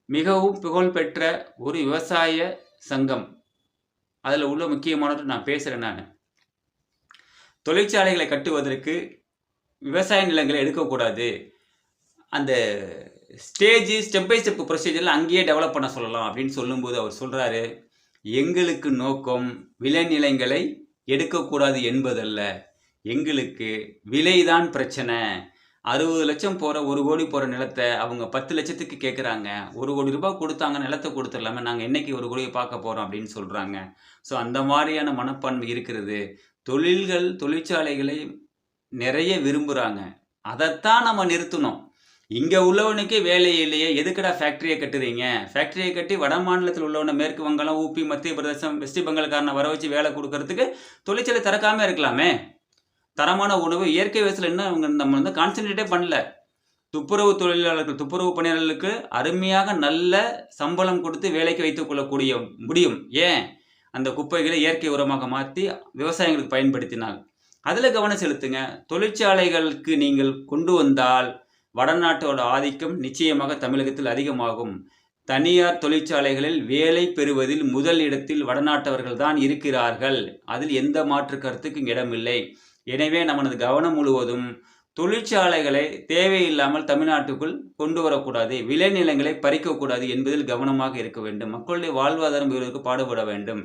மிகவும் புகழ்பெற்ற ஒரு விவசாய சங்கம். அதில உள்ள முக்கியமானவற்றை நான் பேசுறேன் நானு. தொழிற்சாலைகளை கட்டுவதற்கு விவசாய நிலங்களை எடுக்கக்கூடாது. அந்த ஸ்டெப் பை ஸ்டெப் ப்ரொசீஜர்ல அங்கேயே டெவலப் பண்ண சொல்லலாம் அப்படின்னு சொல்லும்போது அவர் சொல்றாரு, எங்களுக்கு நோக்கம் விளைநிலங்களை எடுக்கக்கூடாது என்பதல்ல. எங்களுக்கு விலைதான் பிரச்சனை. 60 லட்சம் போற 1 கோடி போற நிலத்த அவங்க 10 லட்சத்துக்கு கேட்குறாங்க. 1 கோடி ரூபாய் குடுத்தாங்க நிலத்த குடுத்துடலாமே. நாங்க என்னைக்கு 1 கோடிய பார்க்க போறோம் அப்படின்னு சொல்றாங்க. ஸோ அந்த மாரியான மனப்பான்மை இருக்கிறது. தொழிற்சாலைகளை நிறைய விரும்புறாங்க. அதத்தான் நம்ம நிறுத்தணும். இங்க உள்ளவனுக்கே வேலை இல்லையே, எதுக்குடா ஃபேக்டரிய கட்டுறீங்க? ஃபேக்டரிய கட்டி வட மாநிலத்தில் உள்ளவன மேற்கு வங்காளம், ஊபி, மத்திய பிரதேசம், வெஸ்ட் பெங்கால்காரன வர வச்சு வேலை குடுக்கறதுக்கு தொழிற்சாலை திறக்காம இருக்கலாமே. தரமான உணவு இயற்கை விவசாயத்துல இன்னும் நம்ம வந்து கான்சன்ட்ரேட்டே பண்ணல. துப்புரவு தொழிலாளர்கள், துப்புரவு பணியாளர்களுக்கு அருமையாக நல்ல சம்பளம் கொடுத்து வேலைக்கு வைத்துக் கொள்ளக்கூடிய முடியும். ஏன்? அந்த குப்பைகளை இயற்கை உரமாக மாத்தி விவசாயிகளுக்கு பயன்படுத்தினால். அதுல கவனம் செலுத்துங்க. தொழிற்சாலைகளுக்கு நீங்கள் கொண்டு வந்தால் வடநாட்டோட ஆதிக்கம் நிச்சயமாக தமிழகத்தில் அதிகமாகும். தனியார் தொழிற்சாலைகளில் வேலை பெறுவதில் முதல் இடத்தில் வடநாட்டவர்கள் தான் இருக்கிறார்கள். அதில் எந்த மாற்று கருத்துக்கும் இடமில்லை. எனவே நமது கவனம் முழுவதும் தொழிற்சாலைகளை தேவையில்லாமல் தமிழ்நாட்டுக்குள் கொண்டு வரக்கூடாது, விளைநிலங்களை பறிக்கக்கூடாது என்பதில் கவனமாக இருக்க வேண்டும். மக்களுடைய வாழ்வாதாரம் பெறுவதற்கு பாடுபட வேண்டும்.